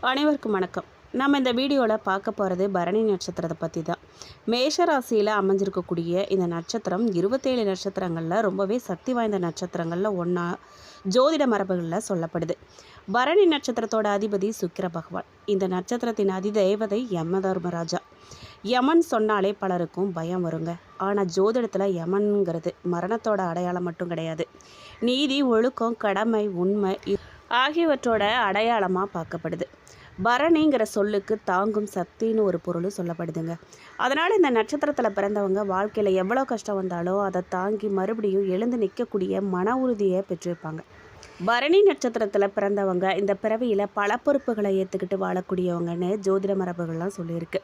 அனைவருக்கும் வணக்கம். நம்ம இந்த வீடியோவில் பார்க்க போகிறது பரணி நட்சத்திரத்தை பற்றி தான். மேஷ ராசியில் அமைஞ்சிருக்கக்கூடிய இந்த நட்சத்திரம் 27 நட்சத்திரங்களில் ரொம்பவே சக்தி வாய்ந்த நட்சத்திரங்களில் ஒன்றா ஜோதிட மரபுகளில் சொல்லப்படுது. பரணி நட்சத்திரத்தோட அதிபதி சுக்கிர பகவான். இந்த நட்சத்திரத்தின் அதிதேவதை யமதர்மராஜா. யமன் சொன்னாலே பலருக்கும் பயம் வருங்க. ஆனால் ஜோதிடத்தில் யமன்கிறது மரணத்தோட அடையாளம் மட்டும் கிடையாது, நீதி, ஒழுக்கம், கடமை, உண்மை ஆகியவற்றோட அடையாளமாக பார்க்கப்படுது. பரணிங்கிற சொல்லுக்கு தாங்கும் சக்தின்னு ஒரு பொருள் சொல்லப்படுதுங்க. அதனால் இந்த நட்சத்திரத்தில் பிறந்தவங்க வாழ்க்கையில் எவ்வளோ கஷ்டம் வந்தாலும் அதை தாங்கி மறுபடியும் எழுந்து நிற்கக்கூடிய மன உறுதியை பெற்றிருப்பாங்க. பரணி நட்சத்திரத்தில் பிறந்தவங்க இந்த பிறவியில் பல பொறுப்புகளை ஏற்றுக்கிட்டு வாழக்கூடியவங்கன்னு ஜோதிட மரபுகள்லாம் சொல்லியிருக்கு.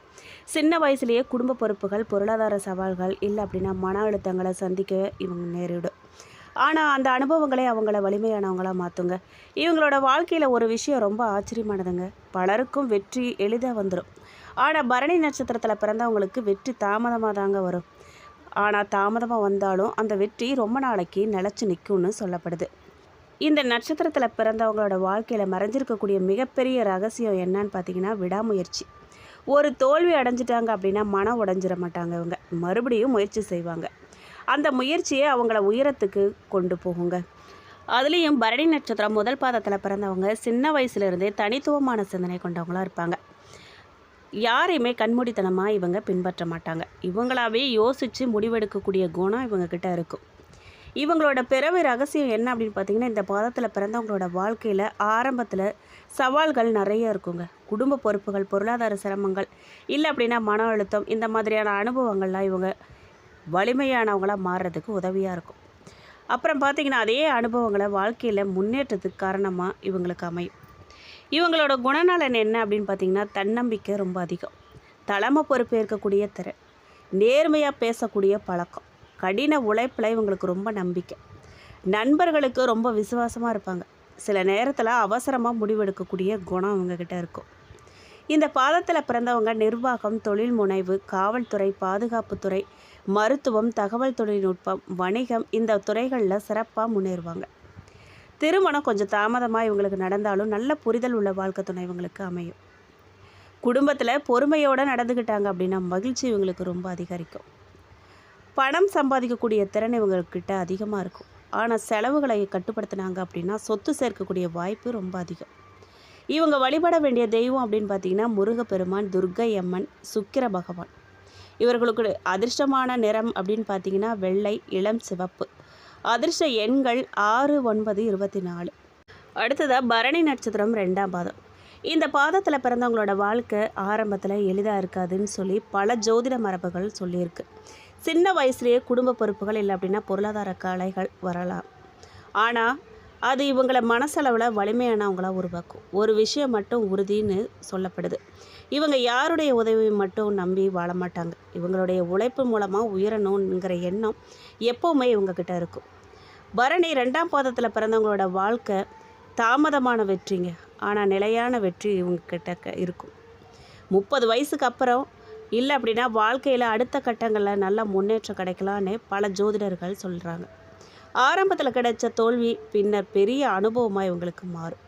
சின்ன வயசுலேயே குடும்ப பொறுப்புகள், பொருளாதார சவால்கள், இல்லை அப்படின்னா மன அழுத்தங்களை சந்திக்க இவங்க நேரிடும். ஆனால் அந்த அனுபவங்களே அவங்கள வலிமையானவங்களாக மாற்றுங்க. இவங்களோட வாழ்க்கையில் ஒரு விஷயம் ரொம்ப ஆச்சரியமானதுங்க. பலருக்கும் வெற்றி எளிதாக வந்துடும். ஆனால் பரணி நட்சத்திரத்தில் பிறந்தவங்களுக்கு வெற்றி தாமதமாக தாங்க வரும். ஆனால் தாமதமாக வந்தாலும் அந்த வெற்றி ரொம்ப நாளைக்கு நிலச்சி நிற்கும்னு சொல்லப்படுது. இந்த நட்சத்திரத்தில் பிறந்தவங்களோட வாழ்க்கையில் மறைஞ்சிருக்கக்கூடிய மிகப்பெரிய ரகசியம் என்னன்னு பார்த்தீங்கன்னா விடாமுயற்சி. ஒரு தோல்வி அடைஞ்சிட்டாங்க அப்படின்னா மனம் உடைஞ்சிட மாட்டாங்க. இவங்க மறுபடியும் முயற்சி செய்வாங்க. அந்த முயற்சியை அவங்கள உயரத்துக்கு கொண்டு போகுங்க. அதுலேயும் பரணி நட்சத்திரம் முதல் பாதத்தில் பிறந்தவங்க சின்ன வயசுலேருந்தே தனித்துவமான சிந்தனை கொண்டவங்களாக இருப்பாங்க. யாரையுமே கண்மூடித்தனமாக இவங்க பின்பற்ற மாட்டாங்க. இவங்களாவே யோசித்து முடிவெடுக்கக்கூடிய குணம் இவங்கக்கிட்ட இருக்கும். இவங்களோட பிறவி ரகசியம் என்ன அப்படின்னு பார்த்திங்கன்னா, இந்த பாதத்தில் பிறந்தவங்களோட வாழ்க்கையில் ஆரம்பத்தில் சவால்கள் நிறைய இருக்குங்க. குடும்ப பொறுப்புகள், பொருளாதார சிரமங்கள், இல்லை அப்படின்னா மன அழுத்தம், இந்த மாதிரியான அனுபவங்கள்லாம் இவங்க வலிமையானவங்களாக மாறுறதுக்கு உதவியாக இருக்கும். அப்புறம் பார்த்திங்கன்னா அதே அனுபவங்களை வாழ்க்கையில் முன்னேற்றத்துக்கு காரணமாக இவங்களுக்கு அமையும். இவங்களோட குணநலன் என்ன அப்படின்னு பார்த்திங்கன்னா, தன்னம்பிக்கை ரொம்ப அதிகம், தலைமை பொறுப்பு ஏற்கக்கூடிய திறன், நேர்மையாக பேசக்கூடிய பழக்கம், கடின உழைப்பில் இவங்களுக்கு ரொம்ப நம்பிக்கை, நண்பர்களுக்கு ரொம்ப விசுவாசமாக இருப்பாங்க. சில நேரத்தில் அவசரமாக முடிவெடுக்கக்கூடிய குணம் இவங்கக்கிட்ட இருக்கும். இந்த பாதத்தில் பிறந்தவங்க நிர்வாகம், தொழில் முனைவு, காவல்துறை, பாதுகாப்புத்துறை, மருத்துவம், தகவல் தொழில்நுட்பம், வணிகம், இந்த துறைகளில் சிறப்பாக முன்னேறுவாங்க. திருமணம் கொஞ்சம் தாமதமாக இவங்களுக்கு நடந்தாலும் நல்ல புரிதல் உள்ள வாழ்க்கை துணை இவங்களுக்கு அமையும். குடும்பத்தில் பொறுமையோடு நடந்துக்கிட்டாங்க அப்படின்னா மகிழ்ச்சி இவங்களுக்கு ரொம்ப அதிகரிக்கும். பணம் சம்பாதிக்கக்கூடிய திறன் இவங்கக்கிட்ட அதிகமாக இருக்கும். ஆனால் செலவுகளை கட்டுப்படுத்தினாங்க அப்படின்னா சொத்து சேர்க்கக்கூடிய வாய்ப்பு ரொம்ப அதிகம். இவங்க வழிபட வேண்டிய தெய்வம் அப்படின்னு பார்த்தீங்கன்னா முருகப்பெருமான், துர்க்கை அம்மன், சுக்கிர பகவான். இவர்களுக்கு அதிர்ஷ்டமான நிறம் அப்படின்னு பார்த்தீங்கன்னா வெள்ளை, இளம் சிவப்பு. அதிர்ஷ்ட எண்கள் 6, 9, 24. அடுத்ததாக பரணி நட்சத்திரம் 2ஆம் பாதம். இந்த பாதத்தில் பிறந்தவங்களோட வாழ்க்கை ஆரம்பத்தில் எளிதாக இருக்காதுன்னு சொல்லி பல ஜோதிட மரபுகள் சொல்லியிருக்கு. சின்ன வயசுலேயே குடும்ப பொறுப்புகள், இல்லை அப்படின்னா பொருளாதார கலைகள் வரலாம். ஆனால் அது இவங்களை மனசளவில் வலிமையானவங்களாக உருவாக்கும். ஒரு விஷயம் மட்டும் உறுதின்னு சொல்லப்படுது, இவங்க யாருடைய உதவியை மட்டும் நம்பி வாழ மாட்டாங்க. இவங்களுடைய உழைப்பு மூலமாக உயரணுங்கிற எண்ணம் எப்போவுமே இவங்கக்கிட்ட இருக்கும். பரணி 2ஆம் பாதத்தில் பிறந்தவங்களோட வாழ்க்கை தாமதமான வெற்றிங்க. ஆனால் நிலையான வெற்றி இவங்கக்கிட்ட இருக்கும். 30 வயசுக்கு அப்புறம் இல்லை அப்படின்னா வாழ்க்கையில் அடுத்த கட்டங்களில் நல்ல முன்னேற்றம் கிடைக்கலான்னு பல ஜோதிடர்கள் சொல்கிறாங்க. ஆரம்பத்தில் கிடைச்ச தோல்வி பின்னர் பெரிய அனுபவமாக இவங்களுக்கு மாறும்.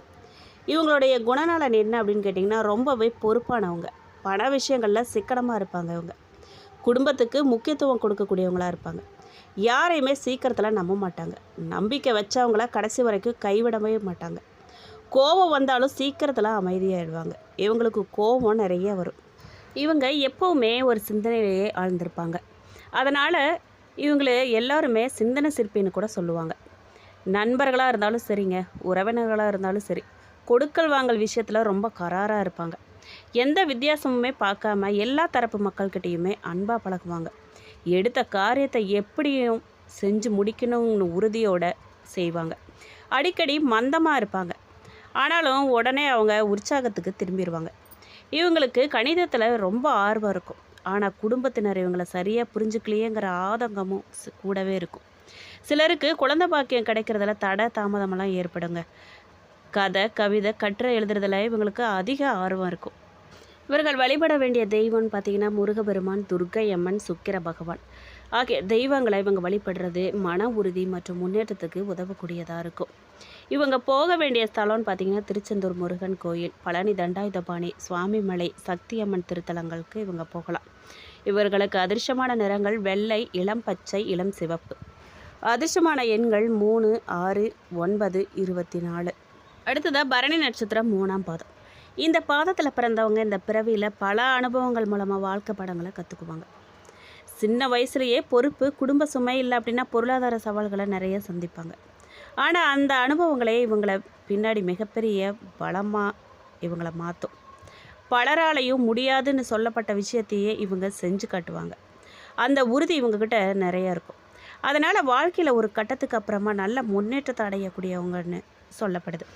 இவங்களுடைய குணநலன் என்ன அப்படின்னு கேட்டிங்கன்னா, ரொம்பவே பொறுப்பானவங்க, பண விஷயங்களில் சிக்கனமாக இருப்பாங்க. இவங்க குடும்பத்துக்கு முக்கியத்துவம் கொடுக்கக்கூடியவங்களாக இருப்பாங்க. யாரையுமே சீக்கிரத்தில் நம்ப மாட்டாங்க. நம்பிக்கை வச்சவங்கள கடைசி வரைக்கும் கைவிடவே மாட்டாங்க. கோபம் வந்தாலும் சீக்கிரத்தில் அமைதியாகிடுவாங்க. இவங்களுக்கு கோபம் நிறைய வரும். இவங்க எப்போவுமே ஒரு சிந்தனையிலேயே ஆழ்ந்திருப்பாங்க. அதனால் இவங்களை எல்லாருமே சிந்தனை சிற்பின்னு கூட சொல்லுவாங்க. நண்பர்களாக இருந்தாலும் சரிங்க, உறவினர்களாக இருந்தாலும் சரி, கொடுக்கல் வாங்கல் விஷயத்தில் ரொம்ப கராராக இருப்பாங்க. எந்த வித்தியாசமுமே பார்க்காம எல்லா தரப்பு மக்கள்கிட்டையுமே அன்பாக பழகுவாங்க. எடுத்த காரியத்தை எப்படியும் செஞ்சு முடிக்கணும்னு உறுதியோடு செய்வாங்க. அடிக்கடி மந்தமாக இருப்பாங்க. ஆனாலும் உடனே அவங்க உற்சாகத்துக்கு திரும்பிடுவாங்க. இவங்களுக்கு கணிதத்தில் ரொம்ப ஆர்வம் இருக்கும். ஆனால் குடும்பத்தினர் இவங்களை சரியாக புரிஞ்சுக்கலையேங்கிற ஆதங்கமும் கூடவே இருக்கும். சிலருக்கு குழந்தை பாக்கியம் கிடைக்கிறதுல தடை தாமதமெல்லாம் ஏற்படுங்க. கதை, கவிதை, கட்டுரை எழுதுறதுல இவங்களுக்கு அதிக ஆர்வம் இருக்கும். இவர்கள் வழிபட வேண்டிய தெய்வம்னு பார்த்திங்கன்னா முருகப்பெருமான், துர்க்கை அம்மன், சுக்கிர பகவான் ஆகிய தெய்வங்களை இவங்க வழிபடுறது மன உறுதி மற்றும் முன்னேற்றத்துக்கு உதவக்கூடியதாக இருக்கும். இவங்க போக வேண்டிய ஸ்தலம்னு பார்த்தீங்கன்னா திருச்செந்தூர் முருகன் கோயில், பழனி தண்டாயுதபாணி, சுவாமிமலை, சக்தியம்மன் திருத்தலங்களுக்கு இவங்க போகலாம். இவர்களுக்கு அதிர்ஷ்டமான நிறங்கள் வெள்ளை, இளம் பச்சை, இளம் சிவப்பு. அதிர்ஷ்டமான எண்கள் 3, 6, 9, 24. அடுத்ததாக பரணி நட்சத்திரம் 3ஆம் பாதம். இந்த பாதத்தில் பிறந்தவங்க இந்த பிறவியில் பல அனுபவங்கள் மூலமாக வாழ்க்கை படங்களை கற்றுக்குவாங்க. சின்ன வயசுலேயே பொறுப்பு, குடும்ப சுமை இல்லை அப்படின்னா பொருளாதார சவால்களை நிறைய சந்திப்பாங்க. ஆனால் அந்த அனுபவங்களே இவங்களை பின்னாடி மிகப்பெரிய பலமாக இவங்களை மாற்றும். பலராலையும் முடியாதுன்னு சொல்லப்பட்ட விஷயத்தையே இவங்க செஞ்சு காட்டுவாங்க. அந்த உறுதி இவங்கக்கிட்ட நிறைய இருக்கும். அதனால் வாழ்க்கையில் ஒரு கட்டத்துக்கு அப்புறமா நல்ல முன்னேற்றத்தை அடையக்கூடியவங்கன்னு சொல்லப்படுது.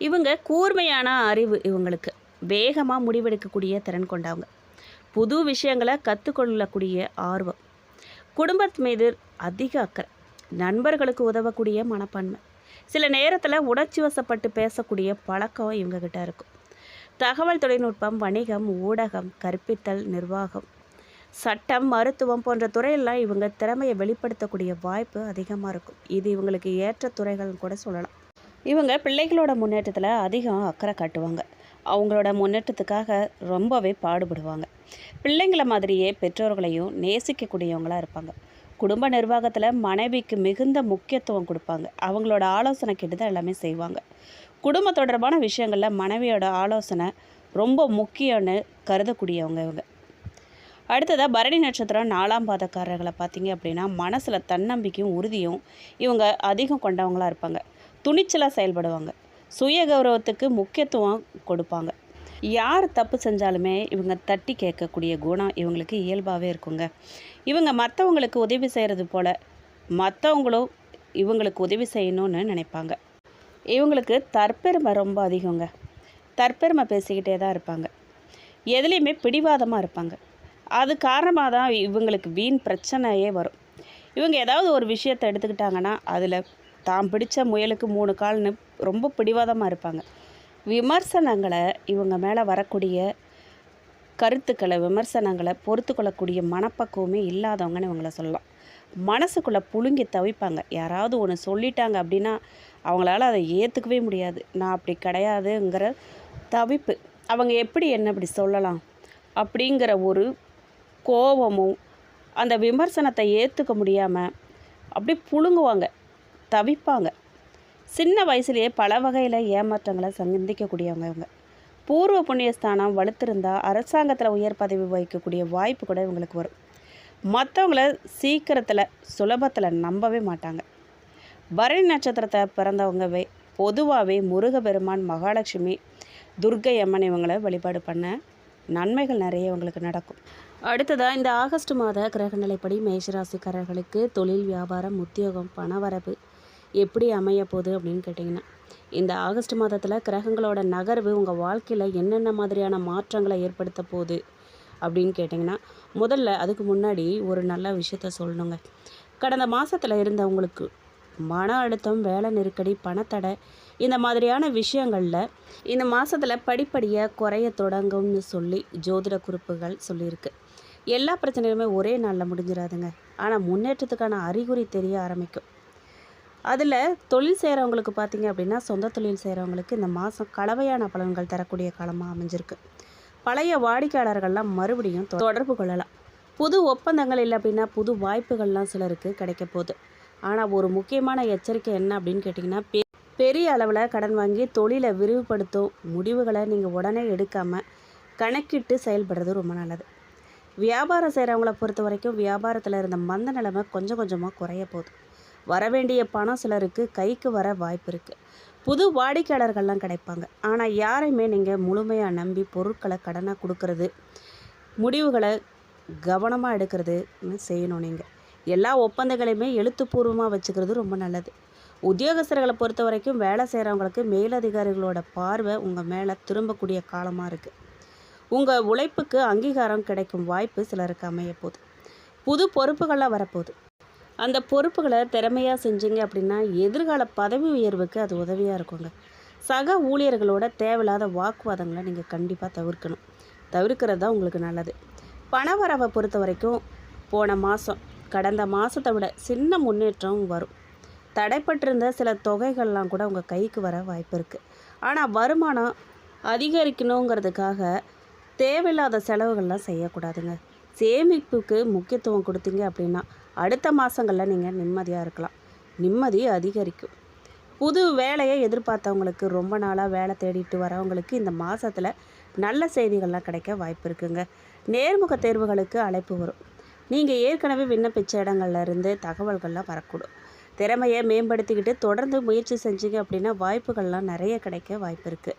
இவங்க கூர்மையான அறிவு, இவங்களுக்கு வேகமாக முடிவெடுக்கக்கூடிய திறன் கொண்டவங்க, புது விஷயங்களை கற்றுக்கொள்ளக்கூடிய ஆர்வம், குடும்பத்து மீது அதிக அக்கறை, நண்பர்களுக்கு உதவக்கூடிய மனப்பான்மை, சில நேரத்தில் உணர்ச்சி வசப்பட்டு பேசக்கூடிய பழக்கம் இவங்ககிட்ட இருக்கும். தகவல் தொழில்நுட்பம், வணிகம், ஊடகம், கற்பித்தல், நிர்வாகம், சட்டம், மருத்துவம் போன்ற துறையெல்லாம் இவங்க திறமையை வெளிப்படுத்தக்கூடிய வாய்ப்பு அதிகமாக இருக்கும். இது இவங்களுக்கு ஏற்ற துறைகள்னு கூட சொல்லலாம். இவங்க பிள்ளைகளோட முன்னேற்றத்தில் அதிகம் அக்கறை காட்டுவாங்க. அவங்களோட முன்னேற்றத்துக்காக ரொம்பவே பாடுபடுவாங்க. பிள்ளைங்கள மாதிரியே பெற்றோர்களையும் நேசிக்கக்கூடியவங்களாக இருப்பாங்க. குடும்ப நிர்வாகத்தில் மனைவிக்கு மிகுந்த முக்கியத்துவம் கொடுப்பாங்க. அவங்களோட ஆலோசனை கேட்டு தான் எல்லாமே செய்வாங்க. குடும்ப தொடர்பான விஷயங்களில் மனைவியோட ஆலோசனை ரொம்ப முக்கியம்னு கருதக்கூடியவங்க இவங்க. அடுத்ததாக பரணி நட்சத்திரம் 4ஆம் பாதக்காரர்களை பார்த்தீங்க அப்படின்னா மனசில் தன்னம்பிக்கையும் உறுதியும் இவங்க அதிகம் கொண்டவங்களாக இருப்பாங்க. துணிச்சலாக செயல்படுவாங்க. சுய கௌரவத்துக்கு முக்கியத்துவம் கொடுப்பாங்க. யார் தப்பு செஞ்சாலுமே இவங்க தட்டி கேட்கக்கூடிய குணம் இவங்களுக்கு இயல்பாகவே இருக்குங்க. இவங்க மற்றவங்களுக்கு உதவி செய்கிறது போல் மற்றவங்களும் இவங்களுக்கு உதவி செய்யணும்னு நினைப்பாங்க. இவங்களுக்கு தற்பெருமை ரொம்ப அதிகங்க. தற்பெருமை பேசிக்கிட்டே தான் இருப்பாங்க. எதுலேயுமே பிடிவாதமாக இருப்பாங்க. அது காரணமாக தான் இவங்களுக்கு வீண் பிரச்சனையே வரும். இவங்க ஏதாவது ஒரு விஷயத்தை எடுத்துக்கிட்டாங்கன்னா அதில் தான் பிடிச்ச முயலுக்கு 3 கால்னு ரொம்ப பிடிவாதமாக இருப்பாங்க. விமர்சனங்களை இவங்க மேலே வரக்கூடிய கருத்துக்களை, விமர்சனங்களை பொறுத்து கொள்ளக்கூடிய மனப்பக்குவமே இல்லாதவங்கன்னு இவங்கள சொல்லலாம். மனசுக்குள்ளே புழுங்கி தவிப்பாங்க. யாராவது ஒன்று சொல்லிட்டாங்க அப்படின்னா அவங்களால அதை ஏற்றுக்கவே முடியாது. நான் அப்படி கிடையாதுங்கிற தவிப்பு. அவங்க எப்படி என்ன இப்படி சொல்லலாம் அப்படிங்கிற ஒரு கோபமும், அந்த விமர்சனத்தை ஏற்றுக்க முடியாமல் அப்படி புழுங்குவாங்க, தவிப்பாங்க. சின்ன வயசுலேயே பல வகையில் ஏமாற்றங்களை சந்திக்கக்கூடியவங்க இவங்க. பூர்வ புண்ணியஸ்தானம் வலுத்திருந்தால் அரசாங்கத்தில் உயர் பதவி வகிக்கக்கூடிய வாய்ப்பு கூட இவங்களுக்கு வரும். மற்றவங்கள சீக்கிரத்தில் சுலபத்தில் நம்பவே மாட்டாங்க. பரணி நட்சத்திரத்தை பிறந்தவங்கவே பொதுவாகவே முருகப்பெருமான், மகாலட்சுமி, துர்க்கை அம்மன் இவங்களை வழிபாடு பண்ண நன்மைகள் நிறைய இவங்களுக்கு நடக்கும். அடுத்ததாக இந்த ஆகஸ்ட் மாத கிரகநிலைப்படி மேஷராசிக்காரர்களுக்கு தொழில், வியாபாரம், உத்தியோகம், பணவரவு எப்படி அமைய போகுது அப்படின்னு கேட்டிங்கன்னா, இந்த ஆகஸ்ட் மாதத்தில் கிரகங்களோட நகர்வு உங்கள் வாழ்க்கையில் என்னென்ன மாதிரியான மாற்றங்களை ஏற்படுத்த போகுது அப்படின்னு கேட்டிங்கன்னா, முதல்ல அதுக்கு முன்னாடி ஒரு நல்ல விஷயத்த சொல்லணுங்க. கடந்த மாதத்தில் இருந்தவங்களுக்கு மன அழுத்தம், வேலை நெருக்கடி, பணத்தடை இந்த மாதிரியான விஷயங்களில் இந்த மாதத்தில் படிப்படியாக குறைய தொடங்கும்னு சொல்லி ஜோதிட குறிப்புகள் சொல்லியிருக்கு. எல்லா பிரச்சனையுமே ஒரே நாளில் முடிஞ்சிடாதுங்க. ஆனால் முன்னேற்றத்துக்கான அறிகுறி தெரிய ஆரம்பிக்கும். அதில் தொழில் செய்கிறவங்களுக்கு பார்த்திங்க அப்படின்னா, சொந்த தொழில் செய்கிறவங்களுக்கு இந்த மாதம் கலவையான பலன்கள் தரக்கூடிய காலமாக அமைஞ்சிருக்கு. பழைய வாடிக்கையாளர்கள்லாம் மறுபடியும் தொடர்பு கொள்ளலாம். புது ஒப்பந்தங்கள் இல்லை அப்படின்னா புது வாய்ப்புகள்லாம் சிலருக்கு கிடைக்க போகுது. ஆனால் ஒரு முக்கியமான எச்சரிக்கை என்ன அப்படின்னு கேட்டிங்கன்னா, பெரிய அளவில் கடன் வாங்கி தொழிலை விரிவுபடுத்தும் முடிவுகளை நீங்கள் உடனே எடுக்காமல் கணக்கிட்டு செயல்படுறது ரொம்ப நல்லது. வியாபாரம் செய்கிறவங்கள பொறுத்த வரைக்கும் வியாபாரத்தில் இருந்த மந்த நிலைமை கொஞ்சம் கொஞ்சமாக குறைய போகுது. வரவேண்டிய பணம் சிலருக்கு கைக்கு வர வாய்ப்பு இருக்குது. புது வாடிக்கையாளர்கள்லாம் கிடைப்பாங்க. ஆனால் யாரையுமே நீங்கள் முழுமையாக நம்பி பொருட்களை கடனாக கொடுக்கறது, முடிவுகளை கவனமாக எடுக்கிறதுன்னு செய்யணும். நீங்கள் எல்லா ஒப்பந்தங்களையுமே எழுத்துப்பூர்வமாக வச்சுக்கிறது ரொம்ப நல்லது. உத்தியோகஸ்தர்களை பொறுத்த வரைக்கும் வேலை செய்கிறவங்களுக்கு மேலதிகாரிகளோட பார்வை உங்கள் மேலே திரும்பக்கூடிய காலமாக இருக்குது. உங்கள் உழைப்புக்கு அங்கீகாரம் கிடைக்கும் வாய்ப்பு சிலருக்கு அமைய போகுது. புது பொறுப்புகளாக வரப்போகுது. அந்த பொறுப்புகளை திறமையாக செஞ்சீங்க அப்படின்னா எதிர்கால பதவி உயர்வுக்கு அது உதவியாக இருக்குங்க. சக ஊழியர்களோட தேவையில்லாத வாக்குவாதங்களை நீங்கள் கண்டிப்பாக தவிர்க்கிறது தான் உங்களுக்கு நல்லது. பணவரவை பொறுத்த வரைக்கும் போன மாதம் கடந்த மாதத்தை விட சின்ன முன்னேற்றம் வரும். தடைப்பட்டிருந்த சில தொகைகள்லாம் கூட உங்கள் கைக்கு வர வாய்ப்பு இருக்குது. ஆனால் வருமானம் அதிகரிக்கணுங்கிறதுக்காக தேவையில்லாத செலவுகள்லாம் செய்யக்கூடாதுங்க. சேமிப்புக்கு முக்கியத்துவம் கொடுத்தீங்க அப்படின்னா அடுத்த மாதங்களில் நீங்கள் நிம்மதியாக இருக்கலாம். நிம்மதி அதிகரிக்கும். புது வேலையை எதிர்பார்த்தவங்களுக்கு, ரொம்ப நாளாக வேலை தேடிட்டு வரவங்களுக்கு இந்த மாதத்தில் நல்ல செய்திகள்லாம் கிடைக்க வாய்ப்பு இருக்குங்க. நேர்முக தேர்வுகளுக்கு அழைப்பு வரும். நீங்கள் ஏற்கனவே விண்ணப்பித்த இடங்கள்ல இருந்து தகவல்கள்லாம் வரக்கூடும். திறமையை மேம்படுத்திக்கிட்டு தொடர்ந்து முயற்சி செஞ்சீங்க அப்படின்னா வாய்ப்புகள்லாம் நிறைய கிடைக்க வாய்ப்பு இருக்குது.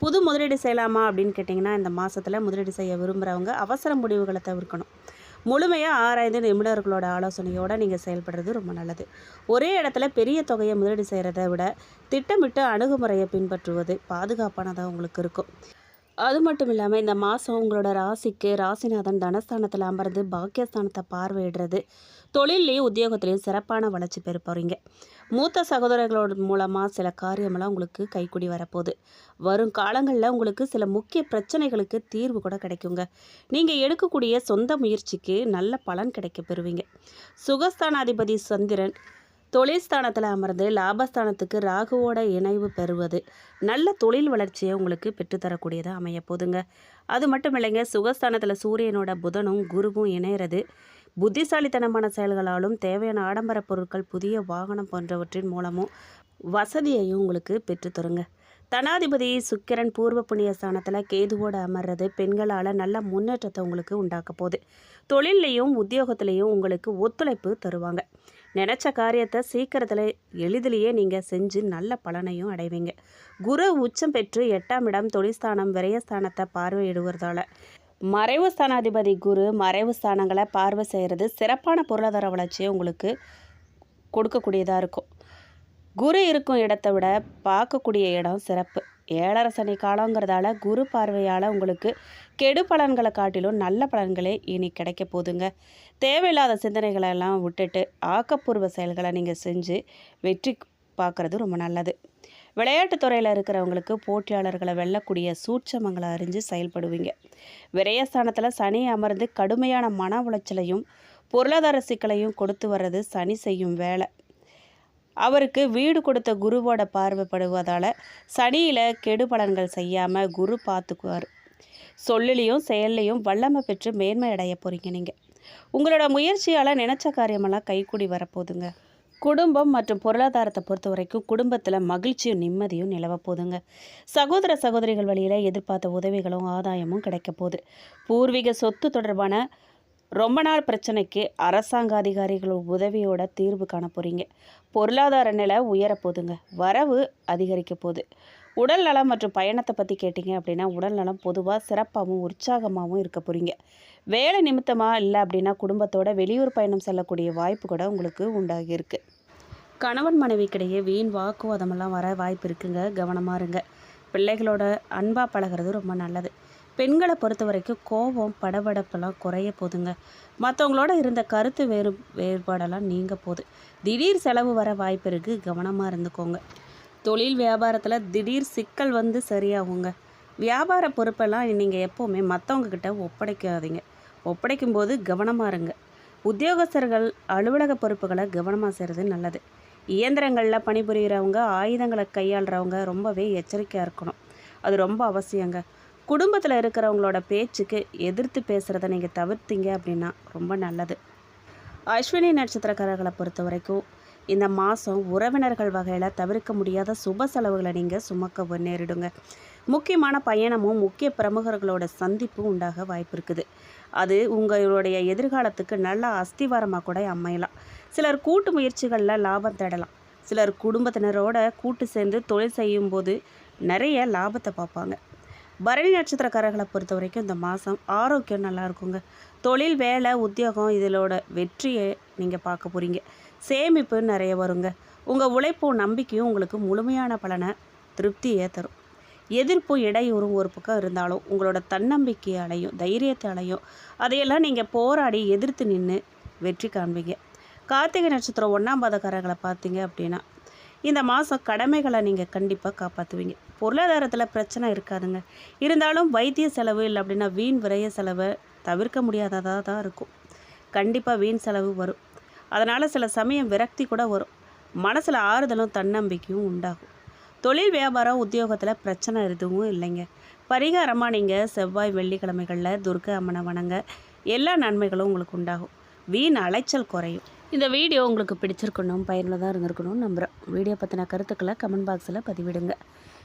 புது முதலீடு செய்யலாமா அப்படின்னு கேட்டிங்கன்னா, இந்த மாதத்தில் முதலீடு செய்ய விரும்புகிறவங்க அவசர முடிவுகளை தவிர்க்கணும். முழுமையாக ஆராய்ந்து நிபுணர்களோட ஆலோசனையோடு நீங்கள் செயல்படுறது ரொம்ப நல்லது. ஒரே இடத்துல பெரிய தொகையை முதலீடு செய்கிறத விட திட்டமிட்டு அணுகுமுறையை பின்பற்றுவது பாதுகாப்பானதாக உங்களுக்கு இருக்கும். அது மட்டும் இல்லாமல் இந்த மாதம் உங்களோட ராசிக்கு ராசிநாதன் தனஸ்தானத்தில் அமர்ந்து பாக்கியஸ்தானத்தை பார்வையிடுறது தொழிலையும் உத்தியோகத்திலையும் சிறப்பான வளர்ச்சி பெற போகிறீங்க. மூத்த சகோதரர்களோட மூலமாக சில காரியமெல்லாம் உங்களுக்கு கைக்கூடி வரப்போகுது. வரும் காலங்களில் உங்களுக்கு சில முக்கிய பிரச்சனைகளுக்கு தீர்வு கூட கிடைக்குங்க. நீங்கள் எடுக்கக்கூடிய சொந்த முயற்சிக்கு நல்ல பலன் கிடைக்க பெறுவீங்க. சுகஸ்தானாதிபதி சந்திரன் தொழில் ஸ்தானத்தில் அமர்ந்து லாபஸ்தானத்துக்கு ராகுவோட இணைவு பெறுவது நல்ல தொழில் வளர்ச்சியை உங்களுக்கு பெற்றுத்தரக்கூடியதாக அமைய போதுங்க. அது மட்டும் இல்லைங்க, சுகஸ்தானத்தில் சூரியனோட புதனும் குருவும் இணையிறது புத்திசாலித்தனமான செயல்களாலும் தேவையான ஆடம்பர பொருட்கள், புதிய வாகனம் போன்றவற்றின் மூலமும் வசதியையும் உங்களுக்கு பெற்றுத்தருங்க. தனாதிபதி சுக்கிரன் பூர்வ புண்ணிய ஸ்தானத்தில் கேதுவோடு அமர்றது பெண்களால் நல்ல முன்னேற்றத்தை உங்களுக்கு உண்டாக்க போகுது. தொழிலையும் உத்தியோகத்திலையும் உங்களுக்கு ஒத்துழைப்பு தருவாங்க. நினச்ச காரியத்தை சீக்கிரத்தில் எளிதிலேயே நீங்கள் செஞ்சு நல்ல பலனையும் அடைவீங்க. குரு உச்சம் பெற்று 8ஆம் இடம் தொழில்ஸ்தானம் விரயஸ்தானத்தை பார்வையிடுவதால் மறைவு ஸ்தானாதிபதி குரு மறைவு ஸ்தானங்களை பார்வை செய்கிறது சிறப்பான பொருளாதார வளர்ச்சியை உங்களுக்கு கொடுக்கக்கூடியதாக இருக்கும். குரு இருக்கும் இடத்தை விட பார்க்கக்கூடிய இடம் சிறப்பு. 7.5 சனி காலங்கிறதால குரு பார்வையால் உங்களுக்கு கெடு பலன்களை காட்டிலும் நல்ல பலன்களே இனி கிடைக்க போதுங்க. தேவையில்லாத சிந்தனைகளெல்லாம் விட்டுட்டு ஆக்கப்பூர்வ செயல்களை நீங்கள் செஞ்சு வெற்றி பார்க்குறது ரொம்ப நல்லது. விளையாட்டுத் துறையில் இருக்கிறவங்களுக்கு போட்டியாளர்களை வெல்லக்கூடிய சூட்சமங்களை அறிஞ்சு செயல்படுவீங்க. விரயஸ்தானத்தில் சனி அமர்ந்து கடுமையான மன உளைச்சலையும் பொருளாதார சிக்கலையும் கொடுத்து வர்றது சனி செய்யும் வேலை. அவருக்கு வீடு கொடுத்த குருவோட பார்வைப்படுவதால் சனியில் கெடு பலன்கள் செய்யாமல் குரு பார்த்துக்குவார். சொல்லிலையும் செயல்லையும் வல்லமை பெற்று மேன்மை அடைய போகிறீங்க. நீங்கள் உங்களோட முயற்சியால் நினச்ச காரியமெல்லாம் கைக்கூடி வரப்போகுதுங்க. குடும்பம் மற்றும் பொருளாதாரத்தை பொறுத்த வரைக்கும் குடும்பத்தில் மகிழ்ச்சியும் நிம்மதியும் நிலவ போதுங்க. சகோதர சகோதரிகள் வழியில் எதிர்பார்த்த உதவிகளும் ஆதாயமும் கிடைக்க போகுது. பூர்வீக சொத்து தொடர்பான ரொம்ப நாள் பிரச்சனைக்கு அரசாங்க அதிகாரிகள் உதவியோட தீர்வு காண போகிறீங்க. பொருளாதார நிலை உயரப்போகுதுங்க. வரவு அதிகரிக்க போகுது. உடல் நலம் மற்றும் பயணத்தை பற்றி கேட்டிங்க அப்படின்னா உடல் நலம் பொதுவாக சிறப்பாகவும் உற்சாகமாகவும் இருக்க போகிறீங்க. வேலை நிமித்தமாக இல்லை அப்படின்னா குடும்பத்தோட வெளியூர் பயணம் செல்லக்கூடிய வாய்ப்பு கூட உங்களுக்கு உண்டாகியிருக்கு. கணவன் மனைவிக்கிடையே வீண் வாக்குவாதமெல்லாம் வர வாய்ப்பு இருக்குங்க. கவனமாக இருங்க. பிள்ளைகளோட அன்பாக பழகிறது ரொம்ப நல்லது. பெண்களை பொறுத்த வரைக்கும் கோபம் படபடப்பெல்லாம் குறைய போதுங்க. மற்றவங்களோட இருந்த கருத்து வேறுபாடெல்லாம் நீங்க போகுது. திடீர் செலவு வர வாய்ப்பு இருக்குது. கவனமாக இருந்துக்கோங்க. தொழில் வியாபாரத்தில் திடீர் சிக்கல் வந்து சரியாகுங்க. வியாபார பொறுப்பெல்லாம் நீங்கள் எப்போவுமே மற்றவங்கக்கிட்ட ஒப்படைக்காதீங்க. ஒப்படைக்கும் போது கவனமாக இருங்க. உத்தியோகஸ்தர்கள் அலுவலக பொறுப்புகளை கவனமாக செய்கிறது நல்லது. இயந்திரங்களில் பணிபுரிகிறவங்க, ஆயுதங்களை கையாளுறவங்க ரொம்பவே எச்சரிக்கையாக இருக்கணும். அது ரொம்ப அவசியங்க. குடும்பத்தில் இருக்கிறவங்களோட பேச்சுக்கு எதிர்த்து பேசுகிறத நீங்கள் தவிர்த்தீங்க அப்படின்னா ரொம்ப நல்லது. அஸ்வினி நட்சத்திரக்காரர்களை பொறுத்த வரைக்கும் இந்த மாதம் உறவினர்கள் வகையில் தவிர்க்க முடியாத சுப செலவுகளை நீங்கள் சுமக்க நேரிடுங்க. முக்கியமான பயணமும் முக்கிய பிரமுகர்களோட சந்திப்பும் உண்டாக வாய்ப்பு இருக்குது. அது உங்களுடைய எதிர்காலத்துக்கு நல்ல அஸ்திவாரமாக கூட அமையலாம். சிலர் கூட்டு முயற்சிகளில் லாபம் தேடலாம். சிலர் குடும்பத்தினரோட கூட்டு சேர்ந்து தொழில் செய்யும்போது நிறைய லாபத்தை பார்ப்பாங்க. பரணி நட்சத்திரக்காரர்களை பொறுத்த வரைக்கும் இந்த மாதம் ஆரோக்கியம் நல்லா இருக்குங்க. தொழில், வேலை, உத்தியோகம் இதிலோட வெற்றியை நீங்கள் பார்க்க போகிறீங்க. சேமிப்பு நிறைய வருங்க. உங்கள் உழைப்பும் நம்பிக்கையும் உங்களுக்கு முழுமையான பலனை திருப்தியை தரும். எதிர்ப்பும் இடையூறும் ஒரு பக்கம் இருந்தாலும் உங்களோட தன்னம்பிக்கையாலையும் தைரியத்தாலையும் அதையெல்லாம் நீங்கள் போராடி எதிர்த்து நின்று வெற்றி காண்பீங்க. கார்த்திகை நட்சத்திரம் 1ஆம் பாதக்காரர்களை பார்த்தீங்க அப்படின்னா இந்த மாதம் கடமைகளை நீங்கள் கண்டிப்பாக காப்பாற்றுவீங்க. பொருளாதாரத்தில் பிரச்சனை இருக்காதுங்க. இருந்தாலும் வைத்திய செலவு இல்லை அப்படின்னா வீண் விரைய செலவை தவிர்க்க முடியாததாக தான் இருக்கும். கண்டிப்பாக வீண் செலவு வரும். அதனால் சில சமயம் விரக்தி கூட வரும். மனசில் ஆறுதலும் தன்னம்பிக்கையும் உண்டாகும். தொழில் வியாபாரம் உத்தியோகத்தில் பிரச்சனை எதுவும் இல்லைங்க. பரிகாரமாக நீங்கள் செவ்வாய் வெள்ளிக்கிழமைகளில் துர்க்கை அம்மனை வணங்க எல்லா நன்மைகளும் உங்களுக்கு உண்டாகும். வீண் அலைச்சல் குறையும். இந்த வீடியோ உங்களுக்கு பிடிச்சிருக்கணும், பயனுள்ளதாக இருந்திருக்கணும்னு நம்புகிறேன். வீடியோ பற்றின கருத்துக்களை கமெண்ட் பாக்ஸில் பதிவிடுங்க.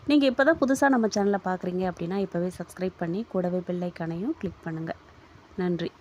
நீங்கள் இப்போ தான் புதுசாக நம்ம சேனலை பார்க்குறீங்க அப்படின்னா இப்போவே சப்ஸ்கிரைப் பண்ணி கூடவே பெல் ஐக்கானையும் கிளிக் பண்ணுங்கள். நன்றி.